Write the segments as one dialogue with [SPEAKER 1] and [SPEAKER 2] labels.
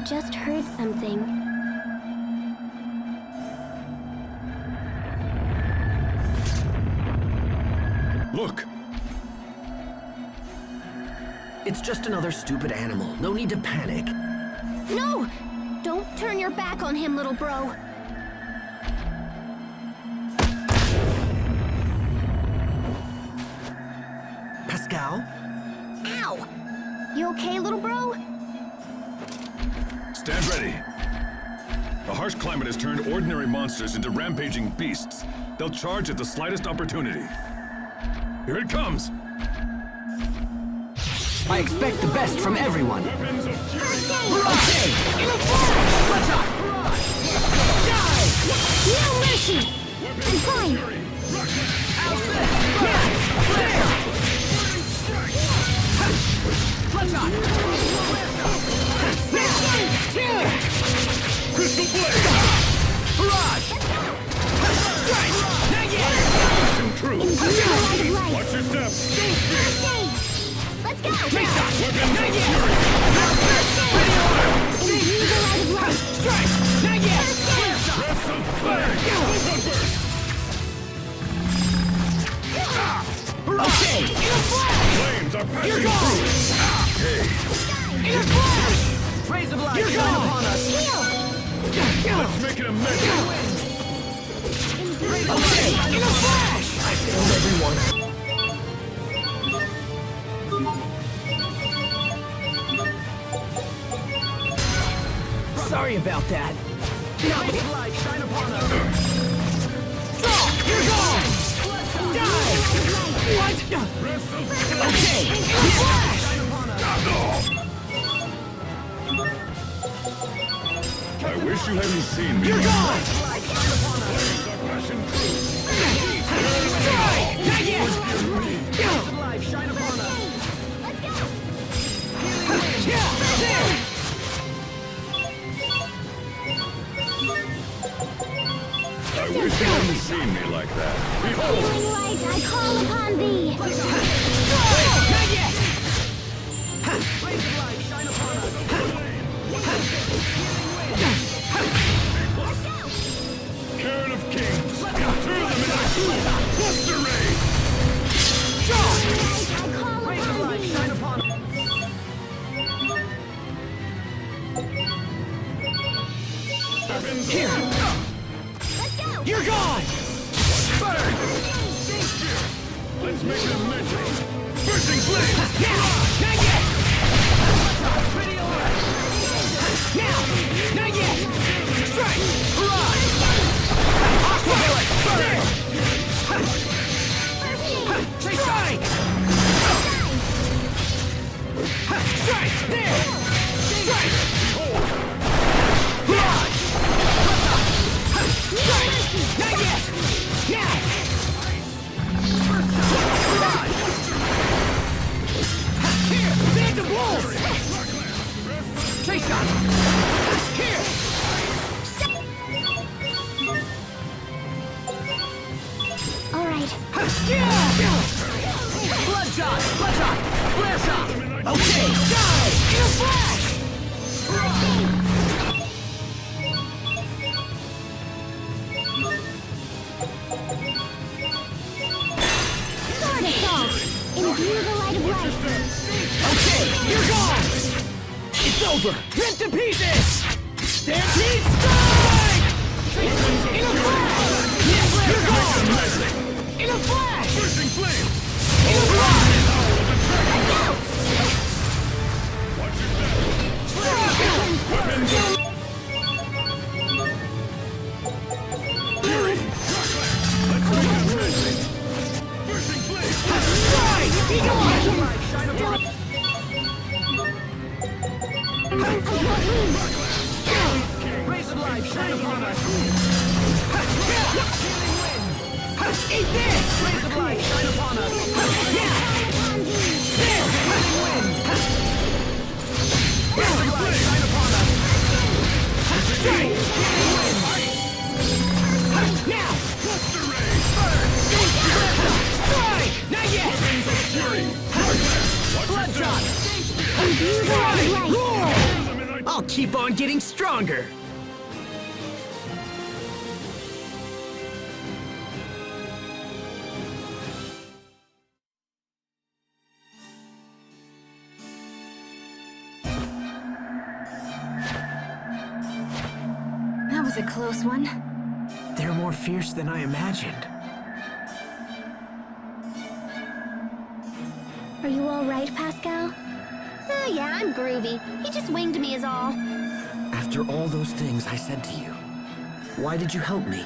[SPEAKER 1] just heard something.
[SPEAKER 2] Look!
[SPEAKER 3] It's just another stupid animal. No need to panic.
[SPEAKER 1] No! Don't turn your back on him, little bro.
[SPEAKER 3] Pascal?
[SPEAKER 1] Ow! You okay, little bro?
[SPEAKER 2] Stand ready. The harsh climate has turned ordinary monsters into rampaging beasts. They'll charge at the slightest opportunity. Here it comes!
[SPEAKER 3] I expect the best from everyone.
[SPEAKER 2] Weapons of fury!
[SPEAKER 3] Okay! In a flash! Let's up! Die!
[SPEAKER 1] No mercy! I'm fine.
[SPEAKER 3] How's this? Now! There! Let's up!
[SPEAKER 2] Crystal Blade!
[SPEAKER 3] Barrage! Strike! Not yet!
[SPEAKER 2] True! Watch your step!
[SPEAKER 1] Let's go!
[SPEAKER 3] Take shot!
[SPEAKER 2] Weapons
[SPEAKER 3] Not
[SPEAKER 2] of
[SPEAKER 3] yet!
[SPEAKER 2] fury!
[SPEAKER 1] Imbue the light of light.
[SPEAKER 3] Strike! Not yet!
[SPEAKER 2] Press some fire! Sunburst!
[SPEAKER 3] Okay! In a flash!
[SPEAKER 2] Flames are
[SPEAKER 3] You're
[SPEAKER 2] passing
[SPEAKER 3] gone!
[SPEAKER 2] through! Hey!
[SPEAKER 3] In a flash! Raise of light! You're gone! Upon us!
[SPEAKER 2] Let's make it a measure!
[SPEAKER 3] Okay! In a flash! I failed everyone. Sorry about that. Now the light shine upon us. Draw! You're gone! Die! What? Okay! In a flash!
[SPEAKER 2] I wish you hadn't seen me.
[SPEAKER 3] You're gone!
[SPEAKER 2] Flames are passing through!
[SPEAKER 3] Strike! Not yet! Light shine upon us. Yeah! There!
[SPEAKER 2] I wish you hadn't seen me like that. Behold!
[SPEAKER 1] Healing light, I call upon thee.
[SPEAKER 3] Not yet! Raise of light shine upon us.
[SPEAKER 2] Cairn of Kings! Turn them into cluster ray!
[SPEAKER 1] I call
[SPEAKER 3] Raise of
[SPEAKER 1] upon
[SPEAKER 3] light
[SPEAKER 1] thee.
[SPEAKER 3] shine upon us.
[SPEAKER 2] Weapons of
[SPEAKER 3] Here!
[SPEAKER 1] Let's go.
[SPEAKER 3] You're gone!
[SPEAKER 2] Burn! Let's make it a measure! Bursting flames!
[SPEAKER 3] Now! Not yet! Pretty away! Now! Not yet! Strike! Barrage! Aqua bullet! Burn! Strike! Strike! There! Strike! Barrage! Strike! Not yet! Now! Barrage! Here! Phantom Wolf! Chase shot! Here!
[SPEAKER 1] All right.
[SPEAKER 3] Bloodshot! Bloodshot! Flare shot! Okay! Die! In a flash!
[SPEAKER 1] Sword assault. Imbue the light of light.
[SPEAKER 3] Okay! You're gone! It's over! Rip to pieces! Stampede strike! In a flash! Yes! You're gone! In a flash!
[SPEAKER 2] Bursting flames!
[SPEAKER 3] In a flash!
[SPEAKER 2] Watch your step! Weapons of fury! Let's make it a measure! Bursting flames!
[SPEAKER 3] Strike! Be gone! Shine upon us! Rays of light shine upon us! Eat this! Rays of light shine upon us! Now! There! Healing wind! Rays of light shine upon us! Strike! Healing wind! Now! Strike! Not yet!
[SPEAKER 2] fury!
[SPEAKER 3] Bloodshot!
[SPEAKER 1] Imbue the light of light.
[SPEAKER 3] Roar! I'll keep on getting stronger.
[SPEAKER 1] That was a close one.
[SPEAKER 3] They're more fierce than I imagined.
[SPEAKER 1] Are you all right, Pascal? Oh, yeah, I'm groovy. He just winged me is all.
[SPEAKER 4] After all those things I said to you, why did you help me?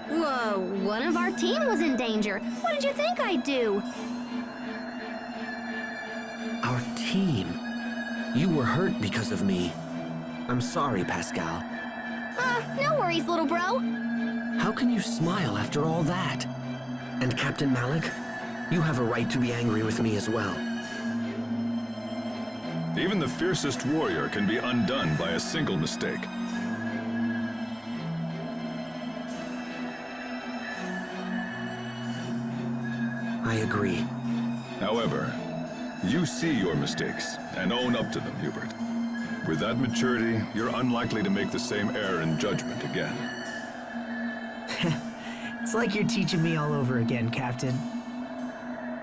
[SPEAKER 1] Whoa, one of our team was in danger. What did you think I'd do?
[SPEAKER 4] Our team. You were hurt because of me. I'm sorry, Pascal.
[SPEAKER 1] No worries, little bro.
[SPEAKER 4] How can you smile after all that? And Captain Malik, you have a right to be angry with me as well.
[SPEAKER 2] Even the fiercest warrior can be undone by a single mistake.
[SPEAKER 4] I agree.
[SPEAKER 2] However, you see your mistakes and own up to them, Hubert. With that maturity, you're unlikely to make the same error in judgment again.
[SPEAKER 3] It's like you're teaching me all over again, Captain.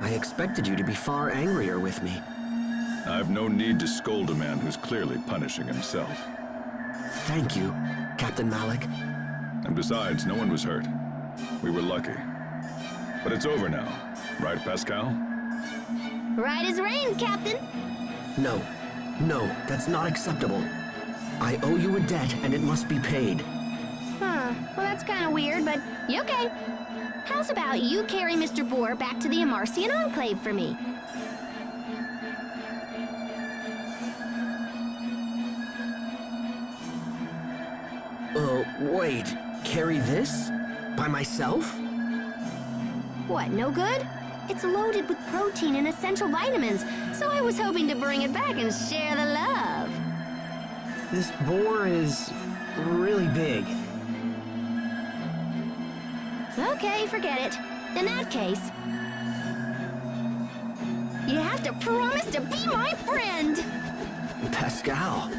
[SPEAKER 4] I expected you to be far angrier with me.
[SPEAKER 2] I've no need to scold a man who's clearly punishing himself.
[SPEAKER 4] Thank you, Captain Malik.
[SPEAKER 2] And besides, no one was hurt. We were lucky. But it's over now, right, Pascal?
[SPEAKER 1] Right as rain, Captain.
[SPEAKER 4] No, that's not acceptable. I owe you a debt and it must be paid.
[SPEAKER 1] Huh, well that's kind of weird, but you okay. How's about you carry Mr. Boar back to the Amarcian Enclave for me?
[SPEAKER 4] Wait, carry this? By myself?
[SPEAKER 1] What, no good? It's loaded with protein and essential vitamins, so I was hoping to bring it back and share the love.
[SPEAKER 3] This boar is really big.
[SPEAKER 1] Okay, forget it. In that case, you have to promise to be my friend!
[SPEAKER 4] Pascal.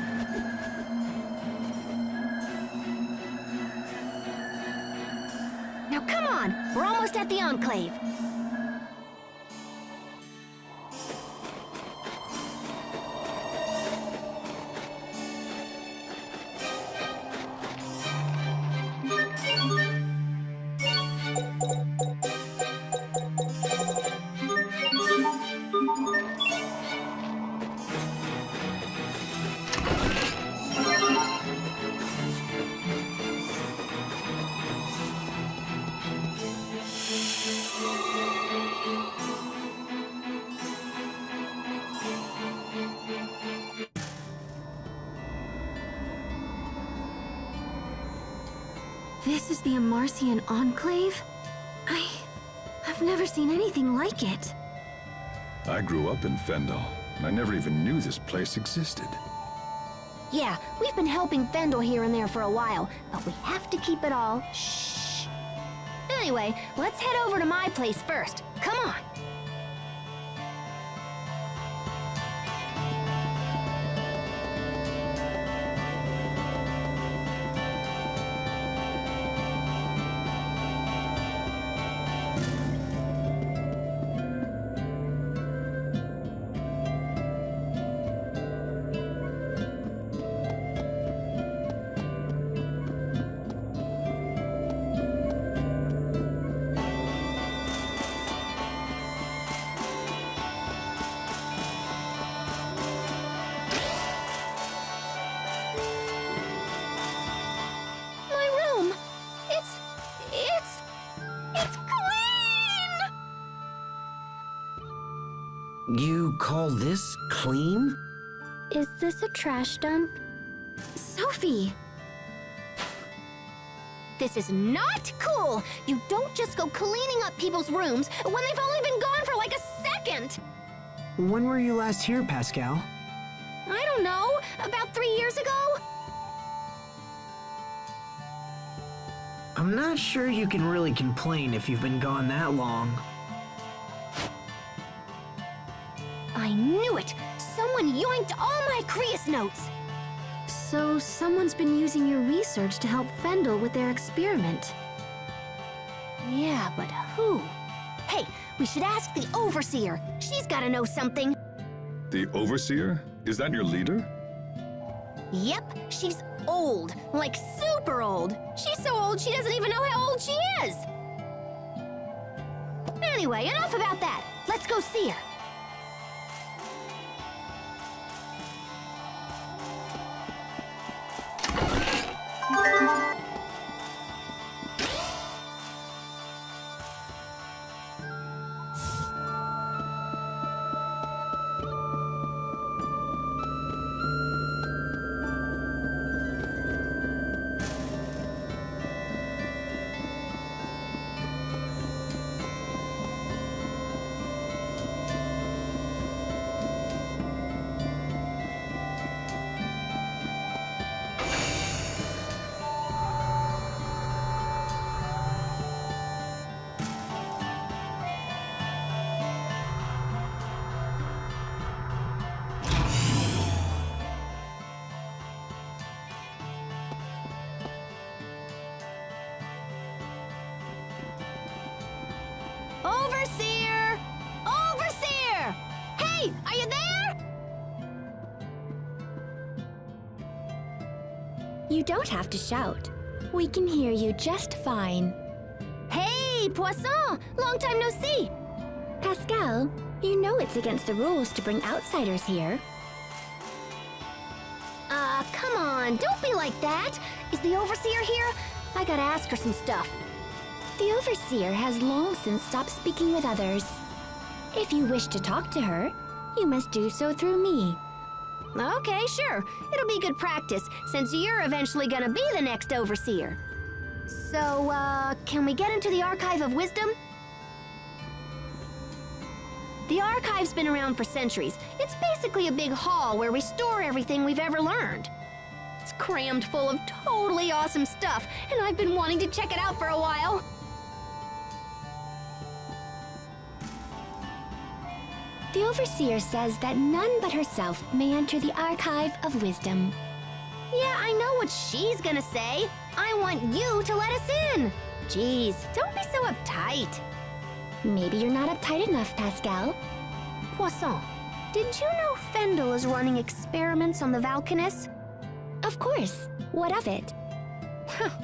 [SPEAKER 1] Now come on, we're almost at the Enclave. This is the Amarcian Enclave? I've never seen anything like it.
[SPEAKER 2] I grew up in Fendel, and I never even knew this place existed.
[SPEAKER 1] Yeah, we've been helping Fendel here and there for a while, but we have to keep it all shh. Anyway, let's head over to my place first. Come on.
[SPEAKER 4] You call this clean?
[SPEAKER 1] Is this a trash dump? Sophie! This is not cool! You don't just go cleaning up people's rooms when they've only been gone for like a second!
[SPEAKER 3] When were you last here, Pascal?
[SPEAKER 1] I don't know, about 3 years ago?
[SPEAKER 3] I'm not sure you can really complain if you've been gone that long.
[SPEAKER 1] I knew it! Someone yoinked all my Creus notes! So someone's been using your research to help Fendel with their experiment. Yeah, but who? Hey, we should ask the Overseer. She's gotta know something.
[SPEAKER 2] The Overseer? Is that your leader?
[SPEAKER 1] Yep, she's old. Like super old. She's so old she doesn't even know how old she is. Anyway, enough about that. Let's go see her. Overseer! Overseer! Hey, are you there?
[SPEAKER 5] You don't have to shout. We can hear you just fine.
[SPEAKER 1] Hey, Poisson! Long time no see!
[SPEAKER 5] Pascal, you know it's against the rules to bring outsiders here.
[SPEAKER 1] Come on, don't be like that! Is the Overseer here? I gotta ask her some stuff.
[SPEAKER 5] The Overseer has long since stopped speaking with others. If you wish to talk to her, you must do so through me.
[SPEAKER 1] Okay, sure. It'll be good practice, since you're eventually gonna be the next Overseer. So, can we get into the Archive of Wisdom? The Archive's been around for centuries. It's basically a big hall where we store everything we've ever learned. It's crammed full of totally awesome stuff, and I've been wanting to check it out for a while.
[SPEAKER 5] The Overseer says that none but herself may enter the Archive of Wisdom.
[SPEAKER 1] Yeah, I know what she's gonna say. I want you to let us in. Jeez, don't be so uptight.
[SPEAKER 5] Maybe you're not uptight enough, Pascal.
[SPEAKER 1] Poisson, did you know Fendel is running experiments on the Valkanus?
[SPEAKER 5] Of course. What of it?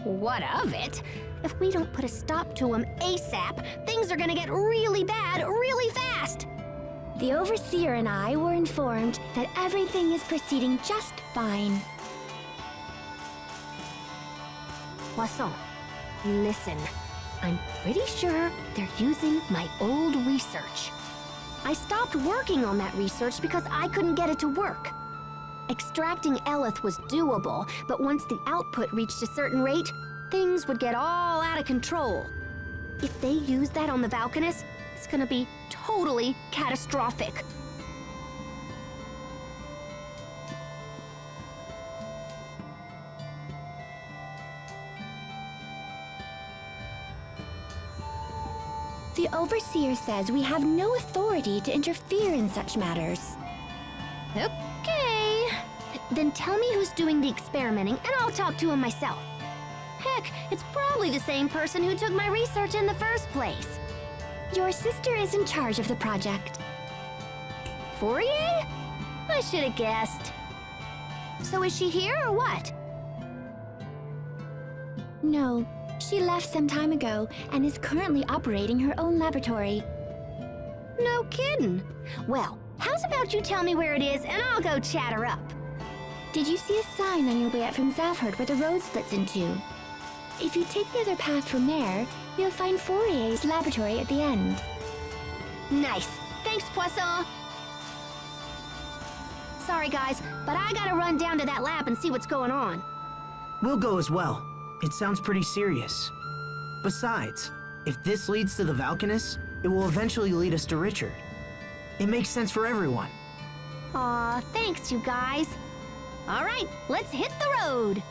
[SPEAKER 1] What of it? If we don't put a stop to him ASAP, things are gonna get really bad really fast.
[SPEAKER 5] The Overseer and I were informed that everything is proceeding just fine.
[SPEAKER 1] Poisson, listen. I'm pretty sure they're using my old research. I stopped working on that research because I couldn't get it to work. Extracting Eleth was doable, but once the output reached a certain rate, things would get all out of control. If they use that on the Valkanus, it's gonna be totally catastrophic.
[SPEAKER 5] The Overseer says we have no authority to interfere in such matters.
[SPEAKER 1] Okay. Then tell me who's doing the experimenting, and I'll talk to him myself. Heck, it's probably the same person who took my research in the first place.
[SPEAKER 5] Your sister is in charge of the project.
[SPEAKER 1] Fourier? I should have guessed. So is she here or what?
[SPEAKER 5] No, she left some time ago and is currently operating her own laboratory.
[SPEAKER 1] No kidding. Well, how's about you tell me where it is and I'll go chat her up.
[SPEAKER 5] Did you see a sign on your way up from Zalford where the road splits in two? If you take the other path from there, you'll find Fourier's laboratory at the end.
[SPEAKER 1] Nice. Thanks, Poisson. Sorry, guys, but I gotta run down to that lab and see what's going on.
[SPEAKER 3] We'll go as well. It sounds pretty serious. Besides, if this leads to the Valkanus, it will eventually lead us to Richard. It makes sense for everyone.
[SPEAKER 1] Aw, thanks, you guys. All right, let's hit the road.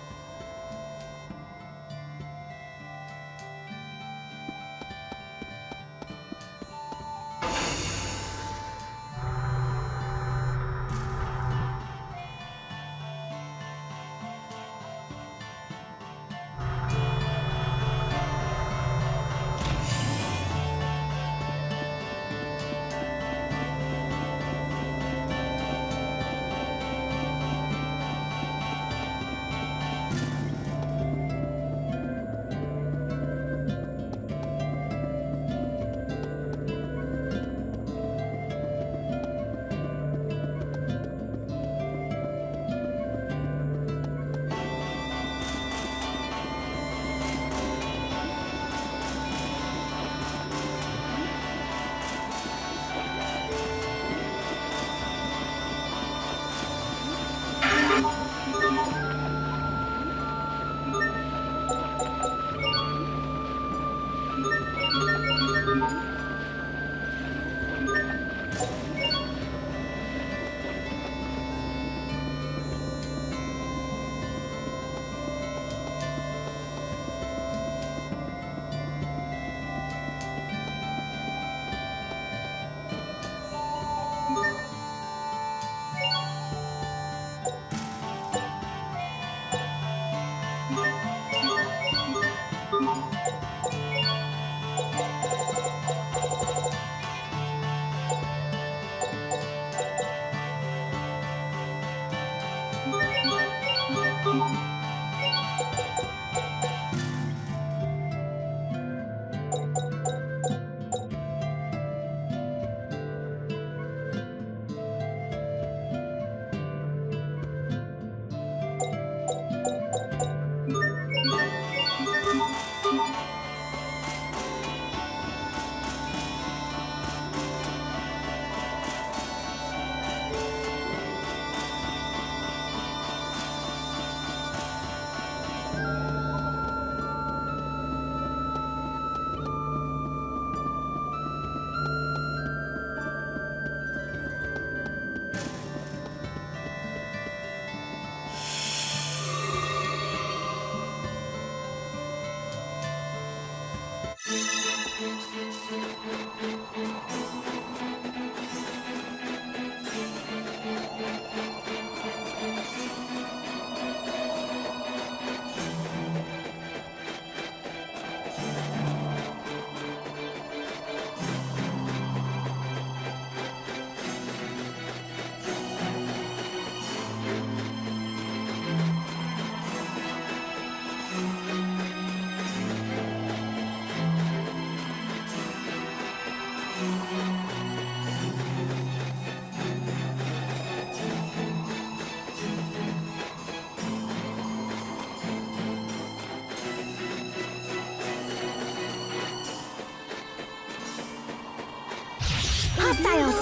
[SPEAKER 1] Hostiles!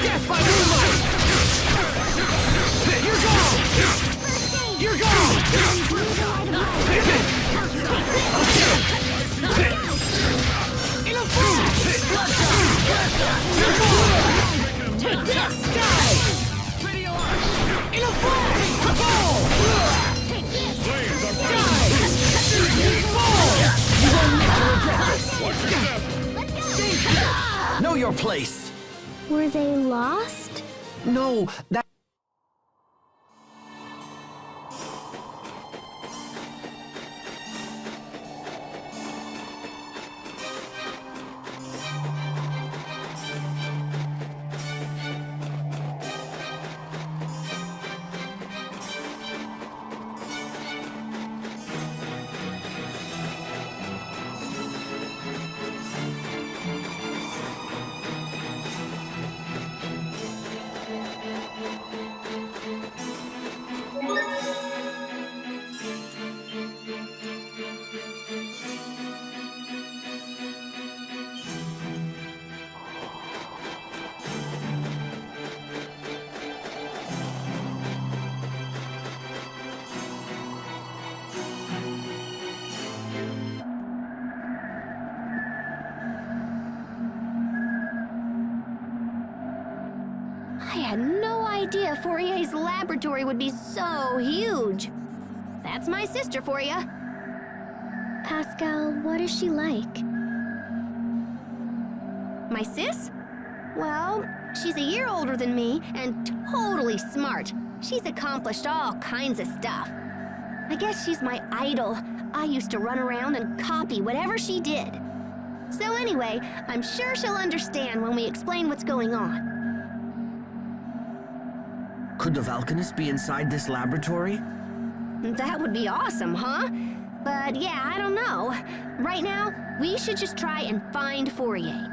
[SPEAKER 3] Death by moonlight! You're gone! You're gone! In a flash! You're gone! Take this! Die! In a flash! Fall! Take this! Die! Fall! You won't live to regret this!
[SPEAKER 4] Know your place!
[SPEAKER 5] Were they lost?
[SPEAKER 4] No, that...
[SPEAKER 1] I had no idea Fourier's laboratory would be so huge. That's my sister for you.
[SPEAKER 5] Pascal, what is she like?
[SPEAKER 1] My sis? Well, she's a year older than me and totally smart. She's accomplished all kinds of stuff. I guess she's my idol. I used to run around and copy whatever she did. So anyway, I'm sure she'll understand when we explain what's going on.
[SPEAKER 4] Could the Valkanist be inside this laboratory?
[SPEAKER 1] That would be awesome, huh? But yeah, I don't know. Right now, we should just try and find Fourier.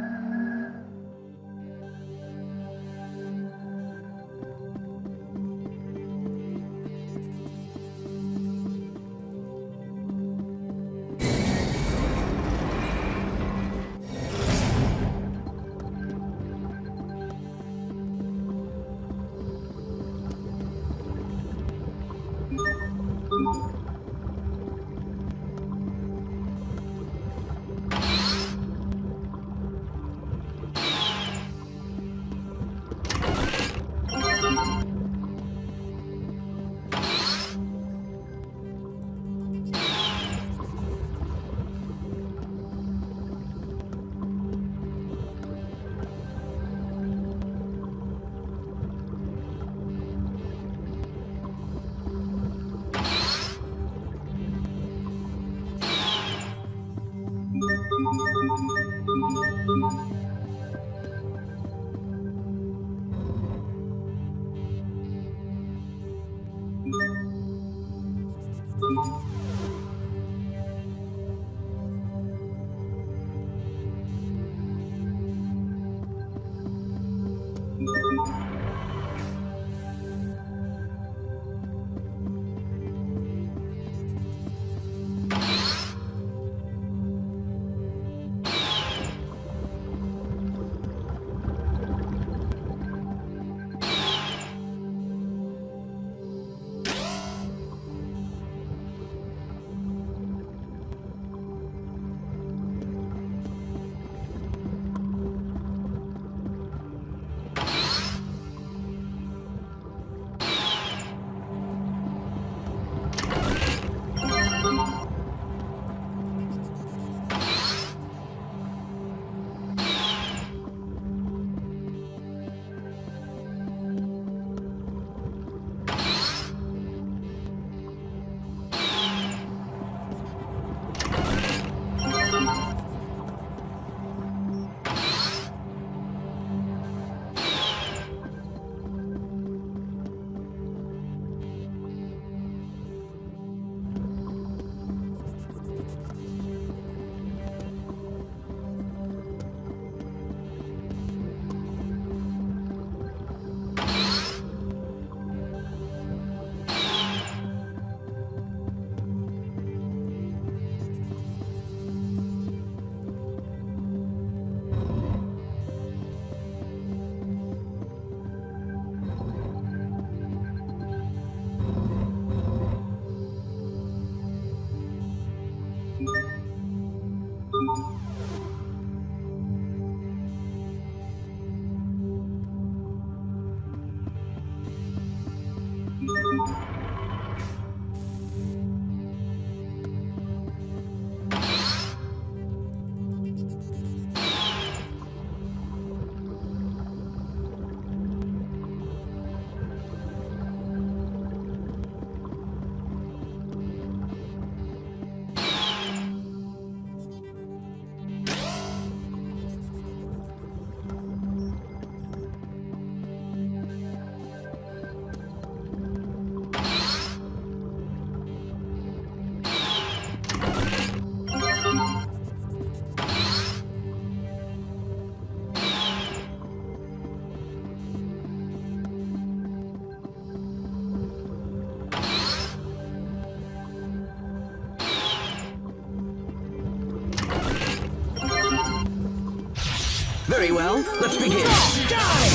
[SPEAKER 4] Very well, let's begin.
[SPEAKER 3] Die!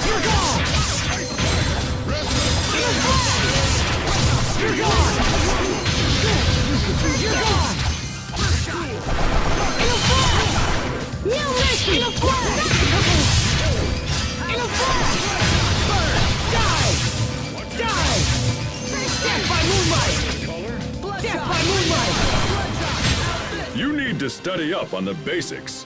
[SPEAKER 3] You're gone! You're gone! You're gone! In a flash! No mercy! In a flash! In a flash! Die! Die! Death by moonlight! Death by moonlight!
[SPEAKER 2] You need to study up on the basics.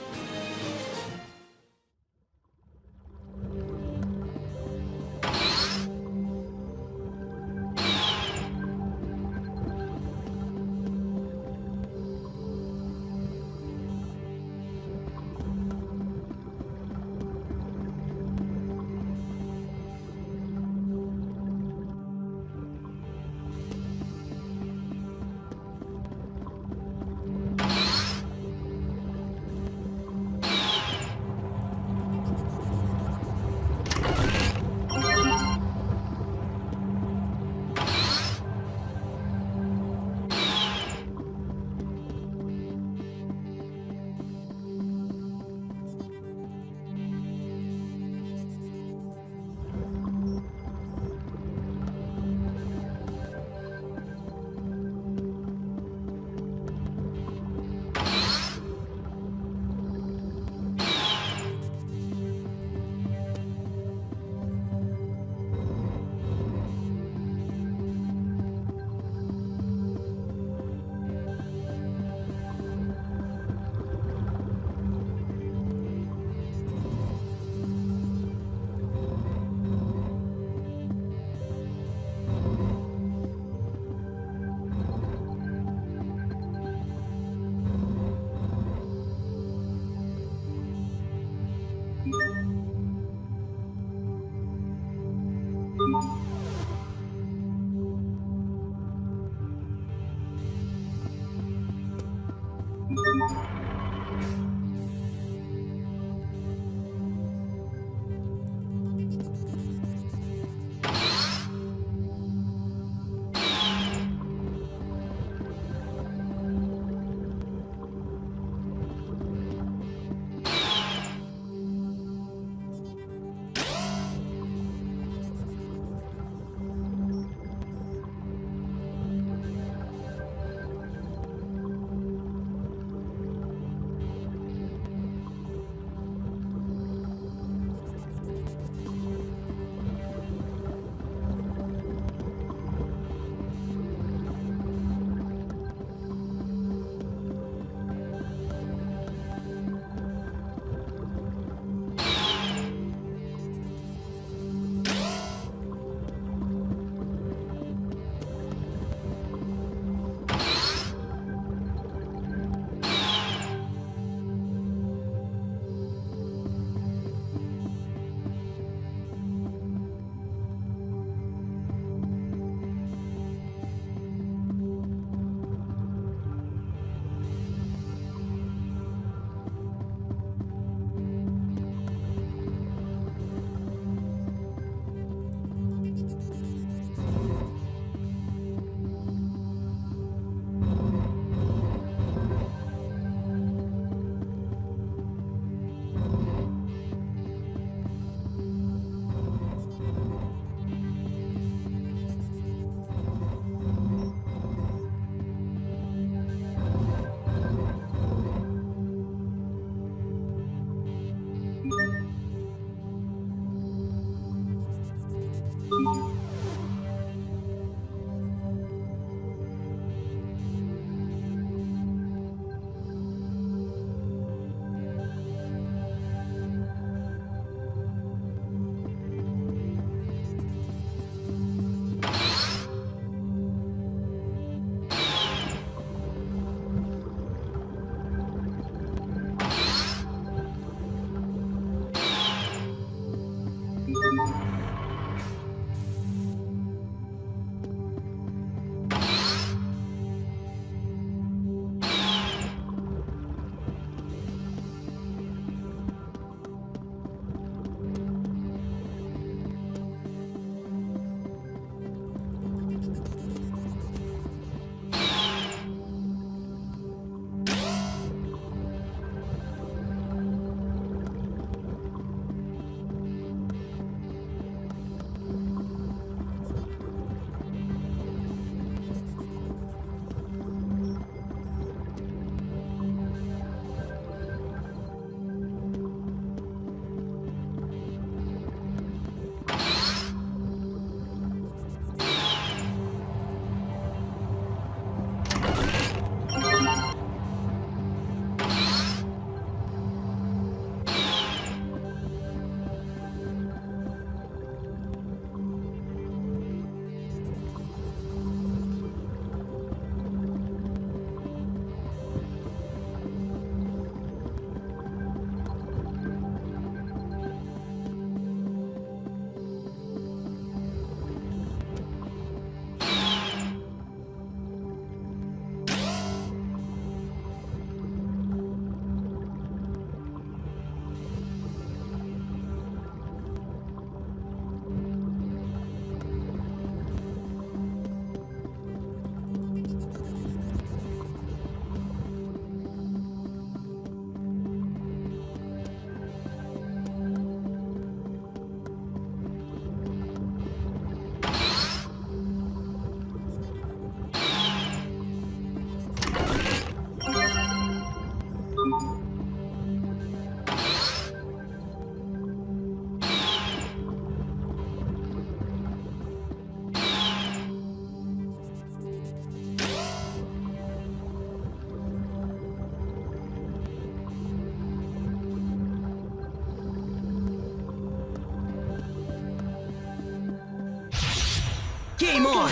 [SPEAKER 3] Game on!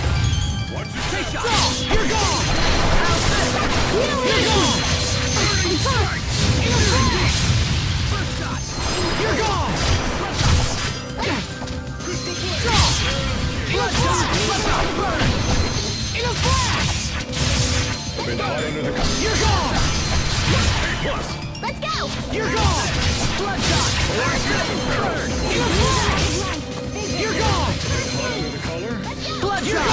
[SPEAKER 3] Take shot! You're gone! You're gone! First shot! You're gone! Blood shot! In a flash!
[SPEAKER 2] Been hot under the cover.
[SPEAKER 3] You're gone!
[SPEAKER 2] Plus,
[SPEAKER 1] Let's go!
[SPEAKER 3] You're gone! Blood shot! In a flash! You're gone!
[SPEAKER 2] hot under the collar.
[SPEAKER 3] Blood shot!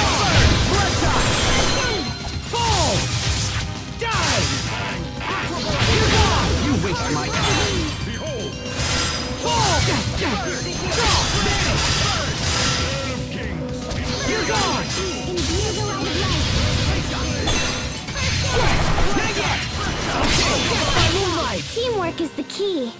[SPEAKER 3] Blood shot! Fall! Die! You're gone! You waste my time!
[SPEAKER 2] Behold,
[SPEAKER 3] Fall! Vanish! You're gone! Not yet! Moonlight!
[SPEAKER 5] Teamwork is the key.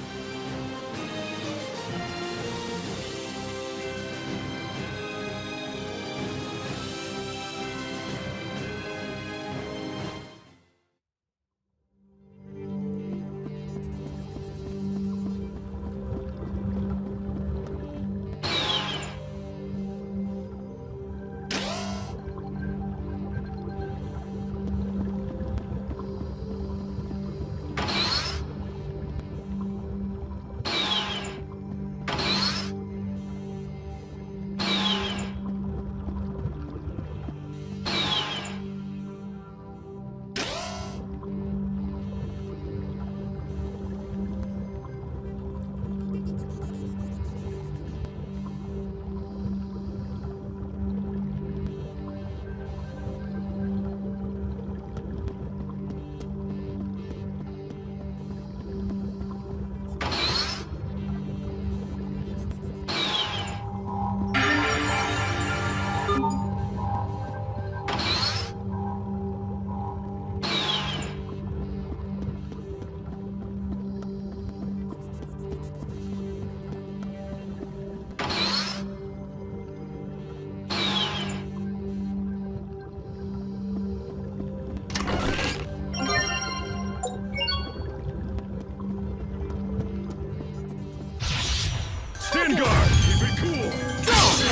[SPEAKER 2] stand guard. Keep it cool.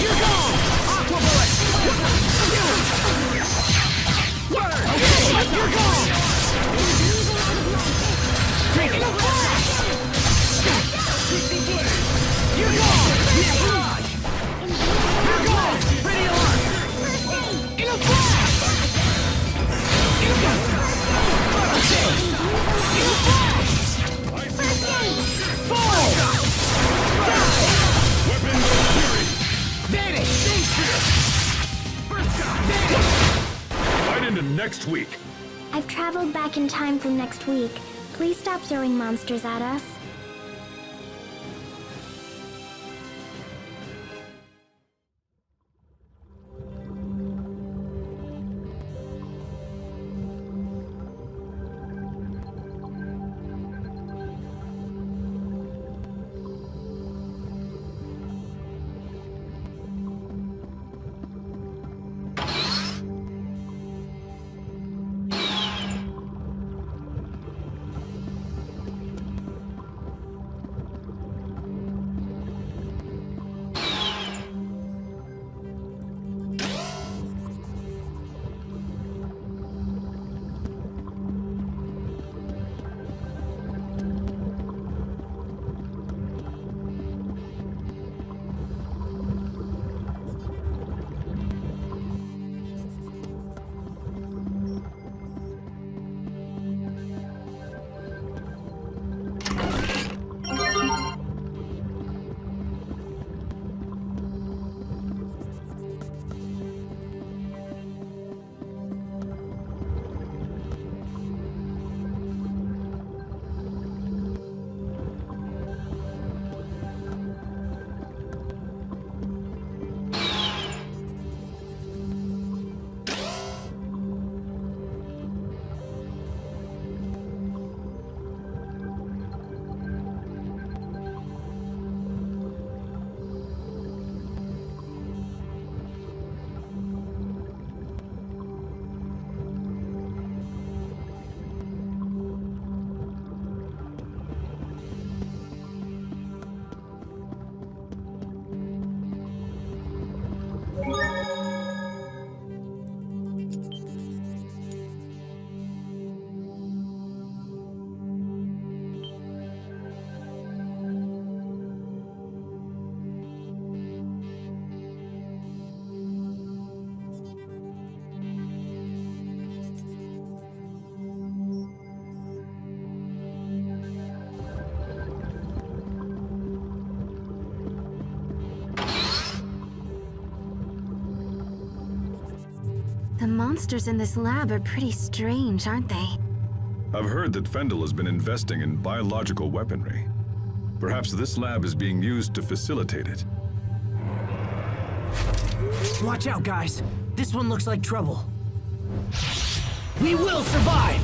[SPEAKER 3] You're gone! Aqua bullet! You're gone! Drink it! You're gone! Barrage! You're gone! Ready to launch! In a flash! In a flash! In a flash! Fall! Die!
[SPEAKER 2] Weapons of fury.
[SPEAKER 3] Vanish! Vanish!
[SPEAKER 2] Right into next week.
[SPEAKER 5] I've traveled back in time from next week. Please stop throwing monsters at us.
[SPEAKER 1] The monsters in this lab are pretty strange, aren't they?
[SPEAKER 2] I've heard that Fendel has been investing in biological weaponry. Perhaps this lab is being used to facilitate it.
[SPEAKER 3] Watch out, guys. This one looks like trouble. We will survive!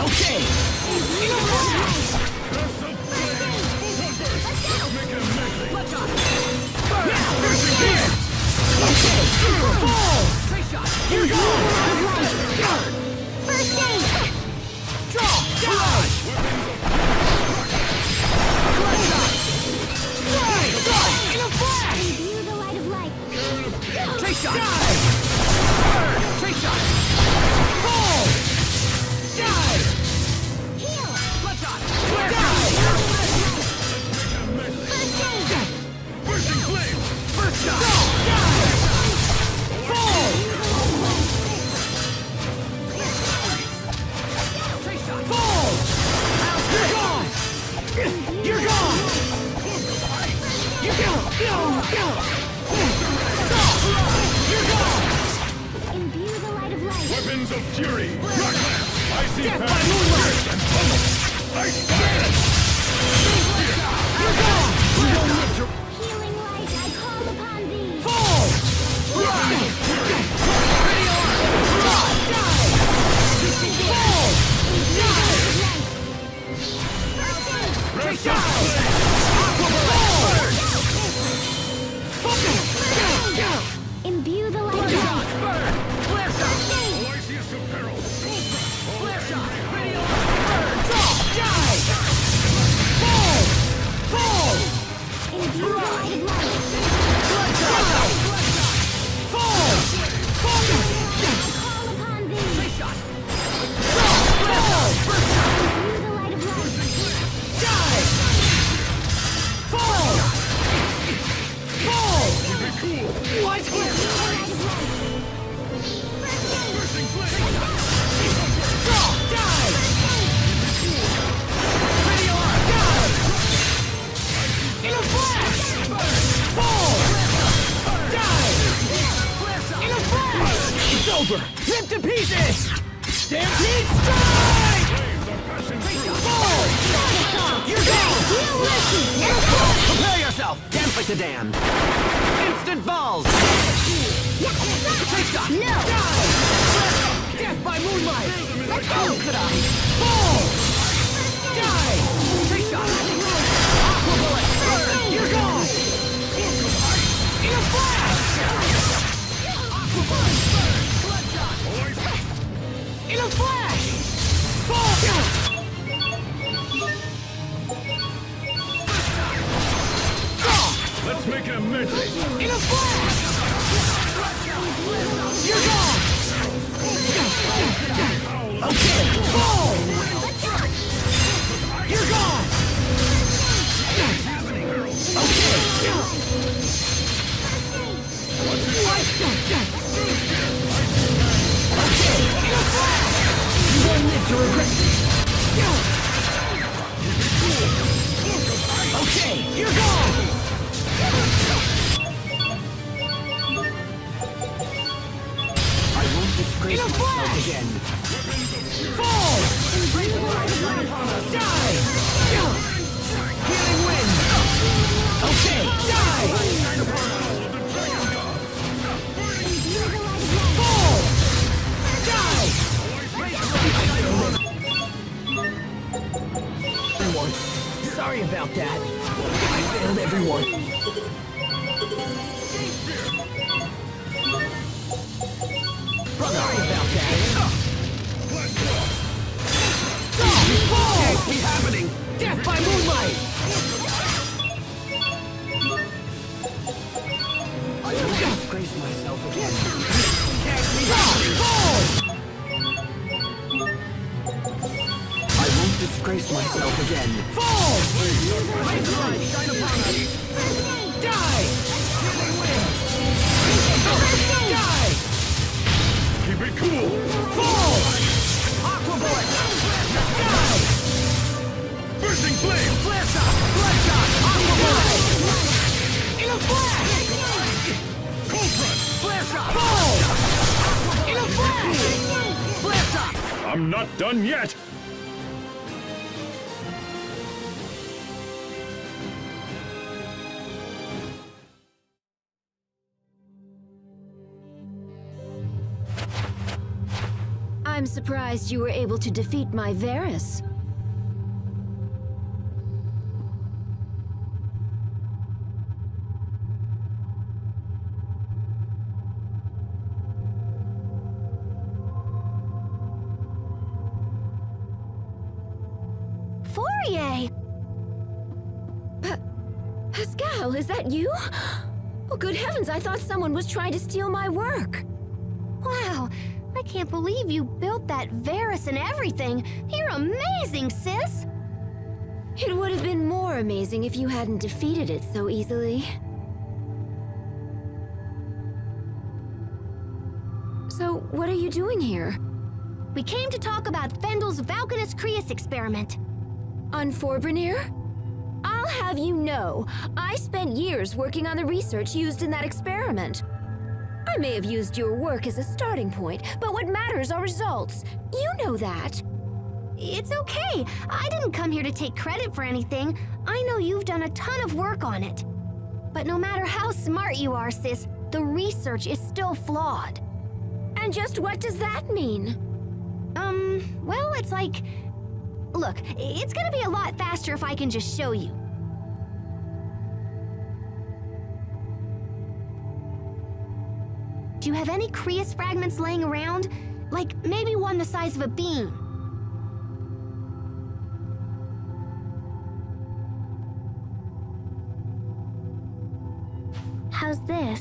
[SPEAKER 3] Okay! Here goes!
[SPEAKER 5] First aid!
[SPEAKER 3] Draw! Dodge! In a flash!
[SPEAKER 5] Imbue the light of light.
[SPEAKER 3] Trace shot! Dive! Trace shot! Fall! Dive!
[SPEAKER 5] Heal!
[SPEAKER 3] Bloodshot!
[SPEAKER 5] First aid!
[SPEAKER 3] First shot! Dive! Fall! Trace shot! Fall! You're gone! You're gone! You're gone! You're gone!
[SPEAKER 5] Imbue the light of light.
[SPEAKER 2] Weapons of fury! Rock lance! Icy
[SPEAKER 3] Death by
[SPEAKER 2] path!
[SPEAKER 3] moonlight!
[SPEAKER 2] And pummel! Ice fire!
[SPEAKER 3] You're gone! We don't live to
[SPEAKER 5] Healing light, I call upon thee.
[SPEAKER 3] fall! Ready arm! Rod! Dive! Fall! Dive! Trace shot!
[SPEAKER 5] Imbue the light of light.
[SPEAKER 3] Burn! Flare shot!
[SPEAKER 2] Oasis of peril!
[SPEAKER 3] Flare shot! Ready arm! Burn! Drop! Dive! Fall! Fall!
[SPEAKER 5] Imbue the light of light.
[SPEAKER 3] Dive! Fall! Fall!
[SPEAKER 5] Call upon thee.
[SPEAKER 3] Trace shot! Drop! Fall!
[SPEAKER 5] Imbue the light of light.
[SPEAKER 3] Dive! Fall! Fall! What?
[SPEAKER 5] Imbue the light of light.
[SPEAKER 3] Drop! Dive! Ready arm! Dive! In a flash! Fall! Dive! In a flash! It's over! Rip to pieces! Stampede strike! Fall! You're gone! Prepare yourself! Dance like the damned! Instant balls! Take shot!
[SPEAKER 5] No!
[SPEAKER 3] Dive! Death by moonlight!
[SPEAKER 5] Let's go!
[SPEAKER 3] How could I? Fall! Dive! Take shot! Aqua bullet! Burn! You're gone! In a flash! Aqua bullet! Burn! Bloodshot! In a flash! Fall! Draw!
[SPEAKER 2] Let's make it a medley!
[SPEAKER 3] In a flash! You're gone! Okay, fall! You're gone! Okay! Okay, in a flash! You won't live to regret. Okay, you're gone! I won't disgrace myself again. Fall! Die! Healing wind! Okay, die! Fall! Die! Everyone, sorry about that. I failed everyone. Sorry about that. Fall! Can't be happening! Death by moonlight! I will disgrace myself again. Can't be happening! Fall! I won't disgrace myself again. Fall! Light light, shine upon us! Die! Die!
[SPEAKER 6] not done yet!
[SPEAKER 1] I'm surprised you were able to defeat my Varus. Fourier! Pascal, is that you? Oh, good heavens, I thought someone was trying to steal my work. Wow, I can't believe you built that Varus and everything. You're amazing, sis! It would have been more amazing if you hadn't defeated it so easily. So, what are you doing here? We came to talk about Fendel's Valkanus Creus experiment. On Forbrenir? I'll have you know, I spent years working on the research used in that experiment. I may have used your work as a starting point, but what matters are results. You know that. It's okay. I didn't come here to take credit for anything. I know you've done a ton of work on it. But no matter how smart you are, sis, the research is still flawed. And just what does that mean? Well, it's like... Look, it's gonna be a lot faster if I can just show you. Do you have any Creus fragments laying around? Like, maybe one the size of a bean? How's this?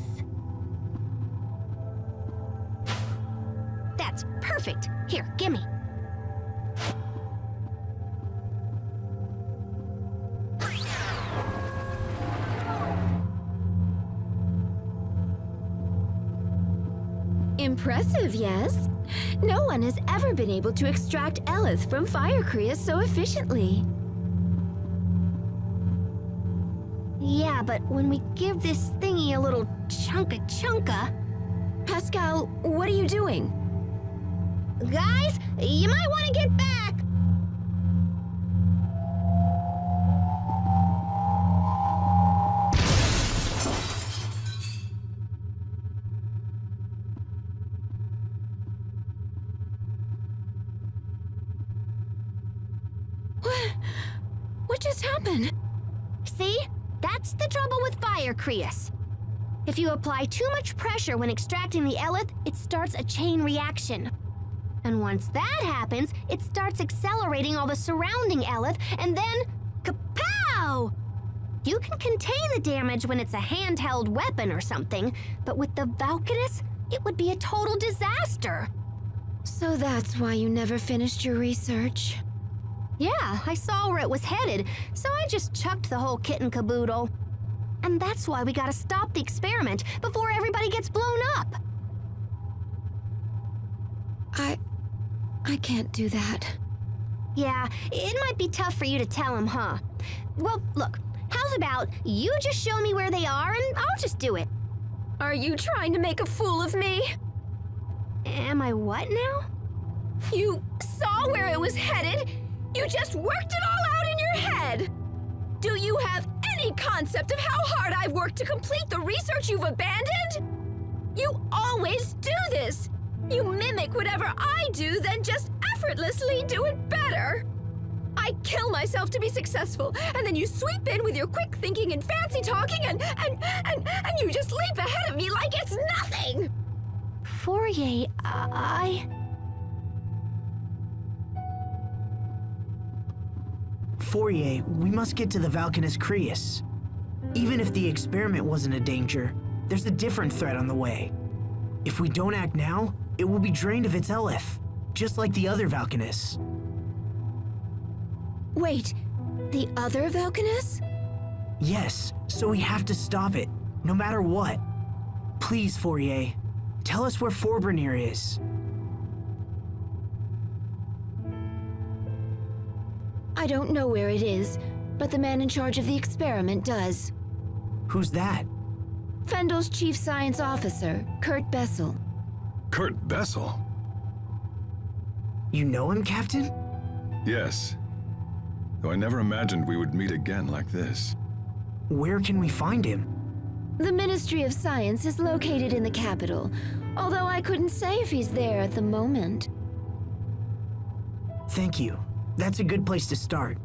[SPEAKER 1] That's perfect. Here, gimme. Impressive, yes? No one has ever been able to extract Eleth from Fire Creus so efficiently. Yeah, but when we give this thingy a little chunka... Pascal, what are you doing? Guys, you might want to get back! What just happened? See? That's the trouble with Fire Creus. If you apply too much pressure when extracting the Eleth, it starts a chain reaction. And once that happens, it starts accelerating all the surrounding Eleth, and then... kapow! You can contain the damage when it's a handheld weapon or something, but with the Valkanus, it would be a total disaster. So that's why you never finished your research? Yeah, I saw where it was headed, so I just chucked the whole kit and caboodle. And that's why we gotta stop the experiment before everybody gets blown up. I can't do that. Yeah, it might be tough for you to tell him, huh? Well, look, how's about you just show me where they are and I'll just do it. Are you trying to make a fool of me? Am I what now? You saw where it was headed? You just worked it all out in your head! Do you have any concept of how hard I've worked to complete the research you've abandoned? You always do this! You mimic whatever I do, then just effortlessly do it better! I kill myself to be successful, and then you sweep in with your quick thinking and fancy talking, and you just leap ahead of me like it's nothing! Fourier,
[SPEAKER 7] Fourier, we must get to the Valkanus Creus. Even if the experiment wasn't a danger, there's a different threat on the way. If we don't act now, it will be drained of its Eleth, just like the other Valkanus.
[SPEAKER 1] Wait, the other Valkanus?
[SPEAKER 7] Yes, so we have to stop it, no matter what. Please, Fourier, tell us where Forbrenir is.
[SPEAKER 1] I don't know where it is, but the man in charge of the experiment does.
[SPEAKER 7] Who's that?
[SPEAKER 1] Fendel's chief science officer, Kurt Bessel.
[SPEAKER 2] Kurt Bessel?
[SPEAKER 7] You know him, Captain?
[SPEAKER 2] Yes. Though I never imagined we would meet again like this.
[SPEAKER 7] Where can we find him?
[SPEAKER 5] The Ministry of Science is located in the capital, although I couldn't say if he's there at the moment.
[SPEAKER 7] Thank you. That's a good place to start.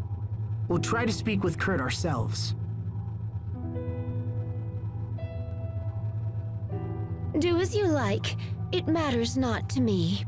[SPEAKER 7] We'll try to speak with Kurt ourselves.
[SPEAKER 5] Do as you like. It matters not to me.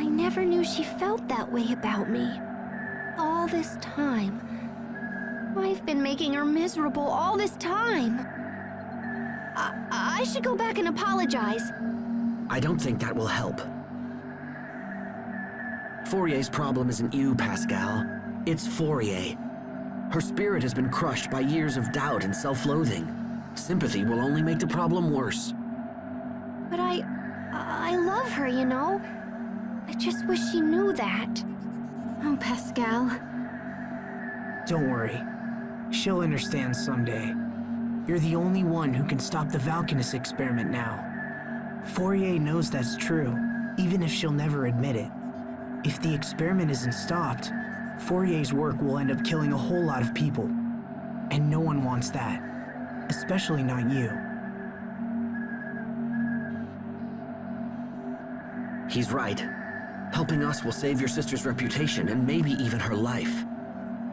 [SPEAKER 1] Never knew she felt that way about me. All this time. I've been making her miserable all this time. I should go back and apologize.
[SPEAKER 4] I don't think that will help. Fourier's problem isn't you, Pascal. It's Fourier. Her spirit has been crushed by years of doubt and self-loathing. Sympathy will only make the problem worse.
[SPEAKER 1] But I love her, you know? I just wish she knew that. Oh, Pascal.
[SPEAKER 7] Don't worry. She'll understand someday. You're the only one who can stop the Valkanus experiment now. Fourier knows that's true, even if she'll never admit it. If the experiment isn't stopped, Fourier's work will end up killing a whole lot of people. And no one wants that. Especially not you.
[SPEAKER 4] He's right. Helping us will save your sister's reputation and maybe even her life.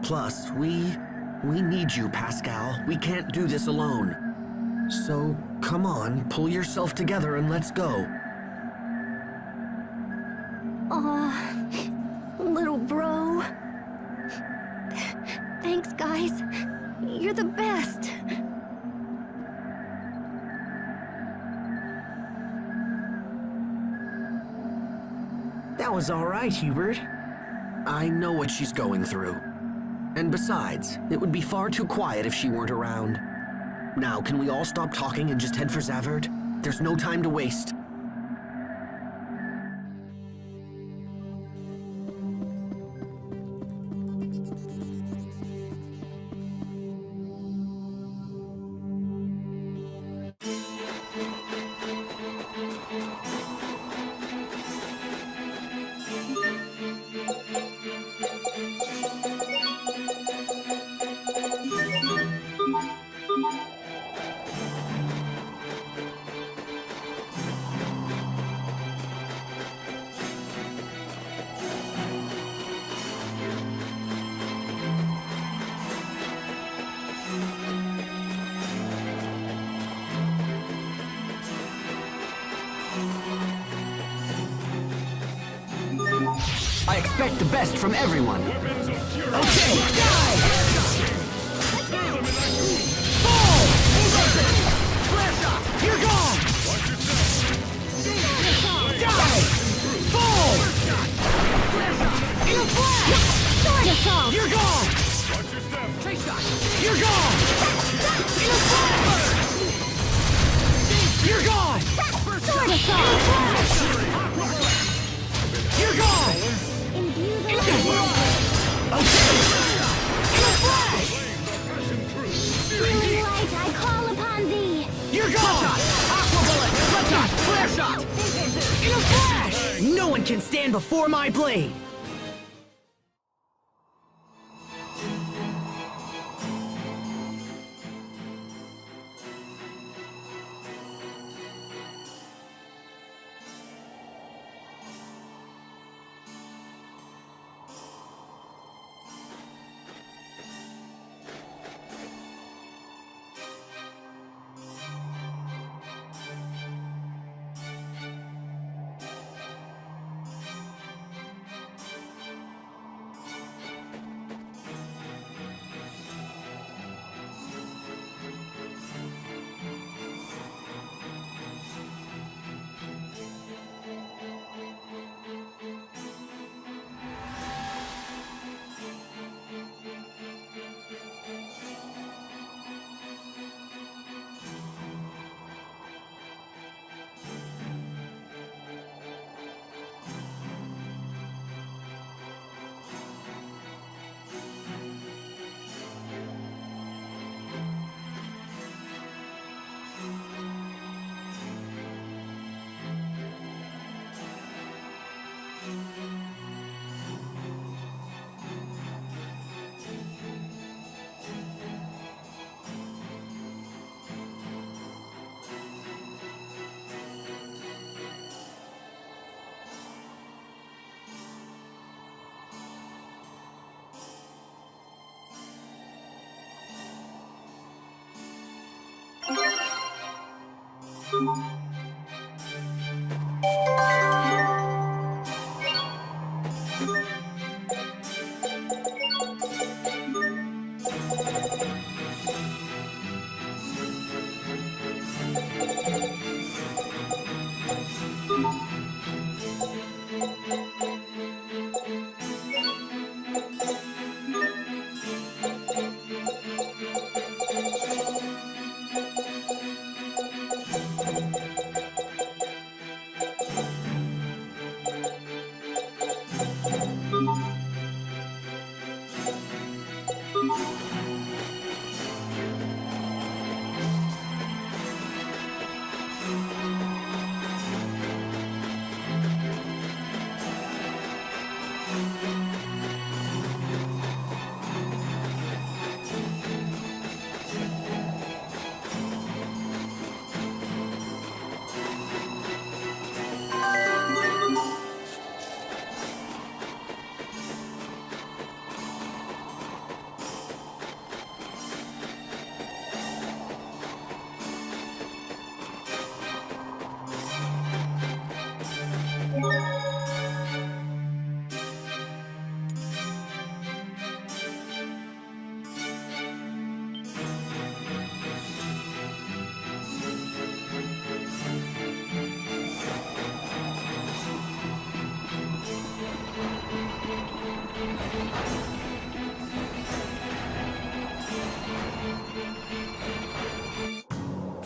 [SPEAKER 4] Plus, we need you, Pascal. We can't do this alone. So, come on, pull yourself together and let's go.
[SPEAKER 1] Little bro. Thanks, guys. You're the best.
[SPEAKER 7] That was all right, Hubert.
[SPEAKER 4] I know what she's going through. And besides, it would be far too quiet if she weren't around. Now, can we all stop talking and just head for Zavert? There's no time to waste. I expect the best from everyone.
[SPEAKER 3] Okay, die! Fall! Flare shot! You're gone! Die! Fall! In a flash!
[SPEAKER 1] Sword assault!
[SPEAKER 3] You're gone! Trace shot! You're gone! In a flash! You're gone!
[SPEAKER 1] Sword assault!
[SPEAKER 3] You're gone!
[SPEAKER 1] Imbue the
[SPEAKER 3] Okay! In a flash!
[SPEAKER 1] Healing light, I call upon thee!
[SPEAKER 3] You're gone! Aqua bullet! Blood shot! Flare shot! In a flash!
[SPEAKER 7] No one can stand before my blade!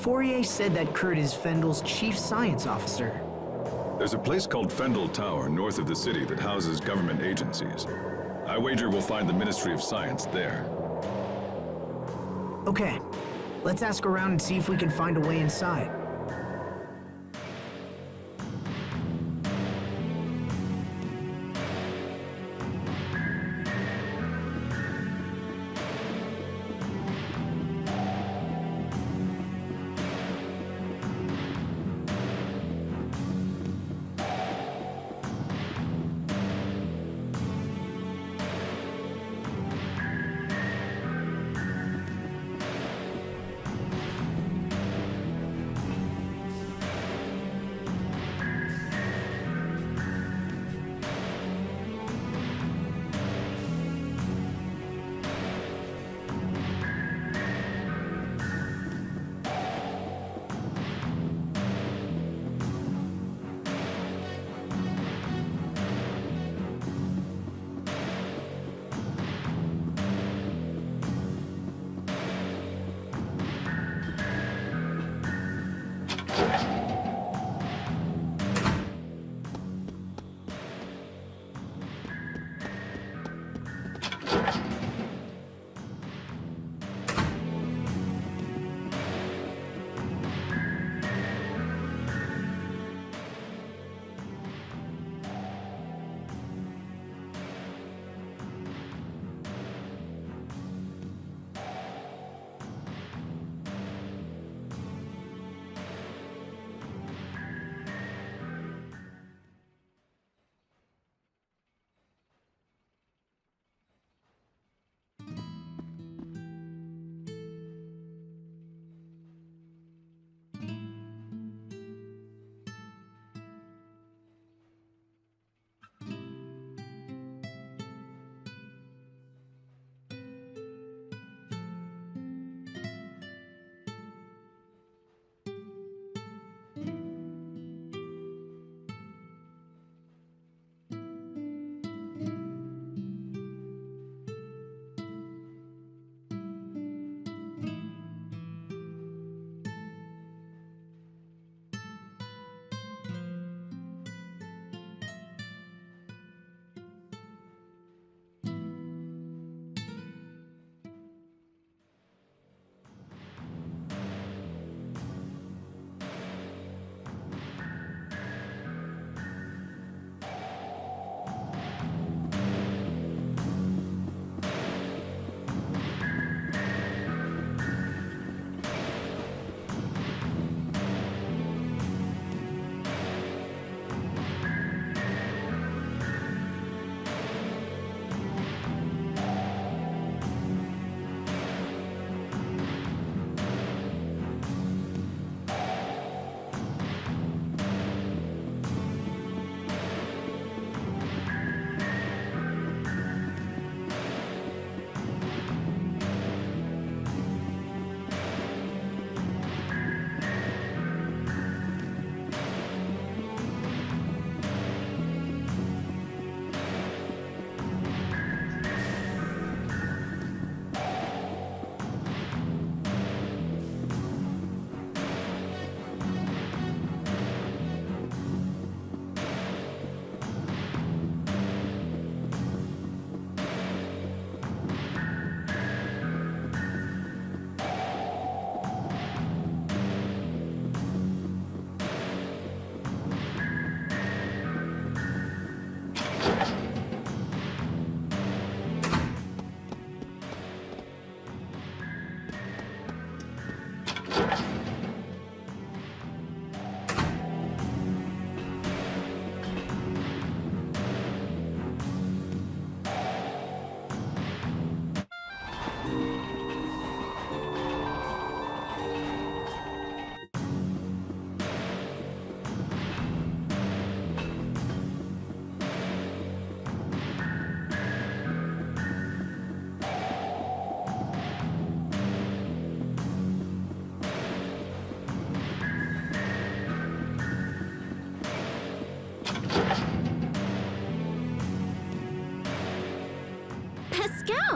[SPEAKER 7] Fourier said that Kurt is Fendel's chief science officer.
[SPEAKER 2] There's a place called Fendel Tower north of the city that houses government agencies. I wager we'll find the Ministry of Science there.
[SPEAKER 7] Okay, let's ask around and see if we can find a way inside.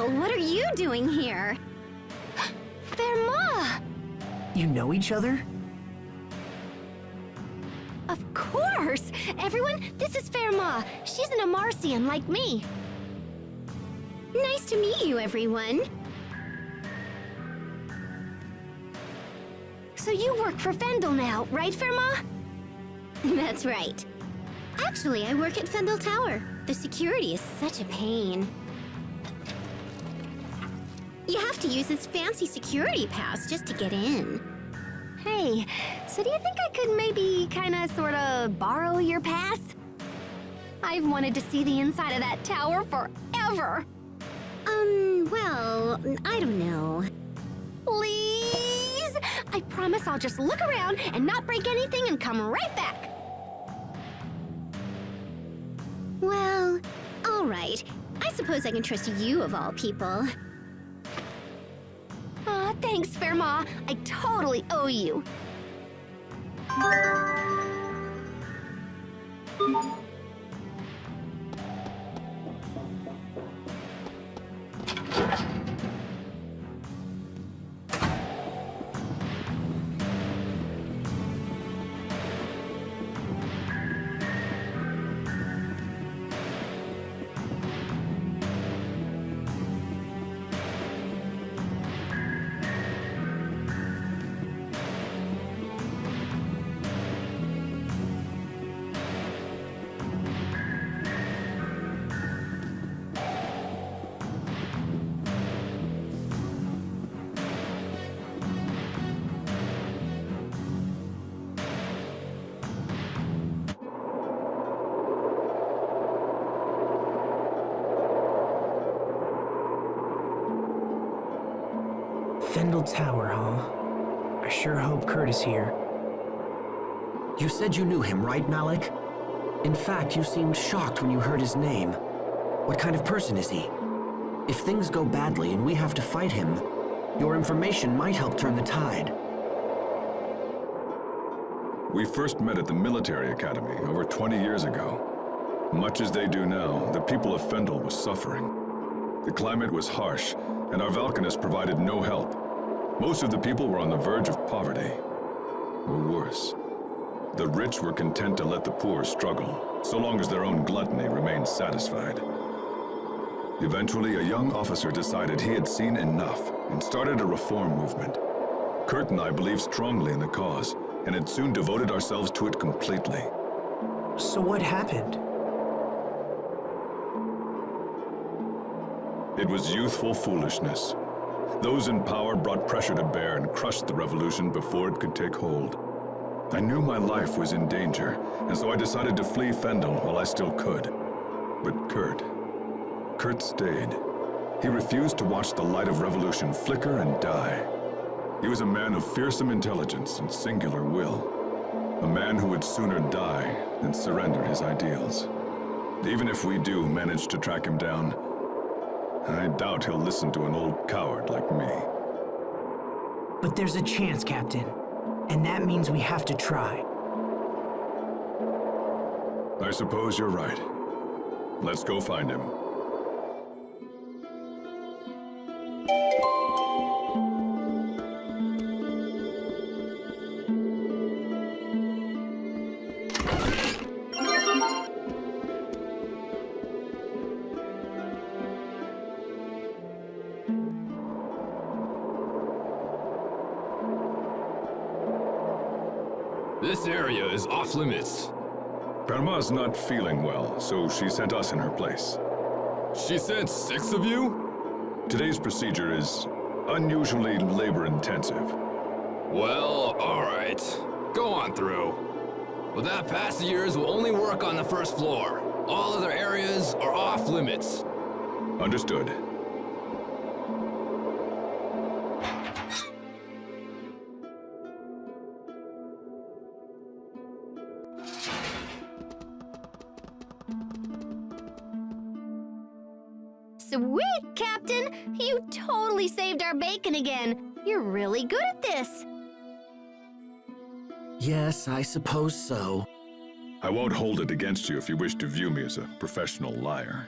[SPEAKER 1] Well, what are you doing here? Verma!
[SPEAKER 7] You know each other?
[SPEAKER 1] Of course! Everyone, this is Verma. She's an Amarcian like me. Nice to meet you, everyone. So you work for Fendel now, right, Verma? That's right. Actually, I work at Fendel Tower. The security is such a pain. You have to use this fancy security pass just to get in. Hey, so do you think I could maybe sorta borrow your pass? I've wanted to see the inside of that tower forever. Well, I don't know. Please? I promise I'll just look around and not break anything and come right back. Well, all right. I suppose I can trust you of all people. Aw, thanks, Verma. I totally owe you.
[SPEAKER 7] Fendel Tower, huh? I sure hope Kurt is here.
[SPEAKER 4] You said you knew him, right, Malik? In fact, you seemed shocked when you heard his name. What kind of person is he? If things go badly and we have to fight him, your information might help turn the tide.
[SPEAKER 2] We first met at the military academy over 20 years ago. Much as they do now, the people of Fendel was suffering. The climate was harsh, and our Valkanists provided no help. Most of the people were on the verge of poverty. Or worse. The rich were content to let the poor struggle, so long as their own gluttony remained satisfied. Eventually, a young officer decided he had seen enough and started a reform movement. Kurt and I believed strongly in the cause, and had soon devoted ourselves to it completely.
[SPEAKER 7] So what happened?
[SPEAKER 2] It was youthful foolishness. Those in power brought pressure to bear and crushed the revolution before it could take hold. I knew my life was in danger, and so I decided to flee Fendel while I still could. But Kurt stayed. He refused to watch the light of revolution flicker and die. He was a man of fearsome intelligence and singular will. A man who would sooner die than surrender his ideals. Even if we do manage to track him down, I doubt he'll listen to an old coward like me.
[SPEAKER 7] But there's a chance, Captain. And that means we have to try.
[SPEAKER 2] I suppose you're right. Let's go find him.
[SPEAKER 6] This area is off limits.
[SPEAKER 2] Verma's not feeling well, so she sent us in her place.
[SPEAKER 6] She sent 6 of you?
[SPEAKER 2] Today's procedure is unusually labor-intensive.
[SPEAKER 6] Well, alright. Go on through. But that pass of yours will only work on the first floor. All other areas are off limits.
[SPEAKER 2] Understood.
[SPEAKER 1] Sweet, Captain! You totally saved our bacon again. You're really good at this.
[SPEAKER 4] Yes, I suppose so.
[SPEAKER 2] I won't hold it against you if you wish to view me as a professional liar.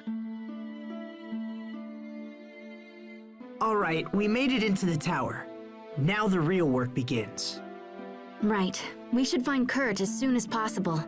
[SPEAKER 7] All right, we made it into the tower. Now the real work begins.
[SPEAKER 1] Right. We should find Kurt as soon as possible.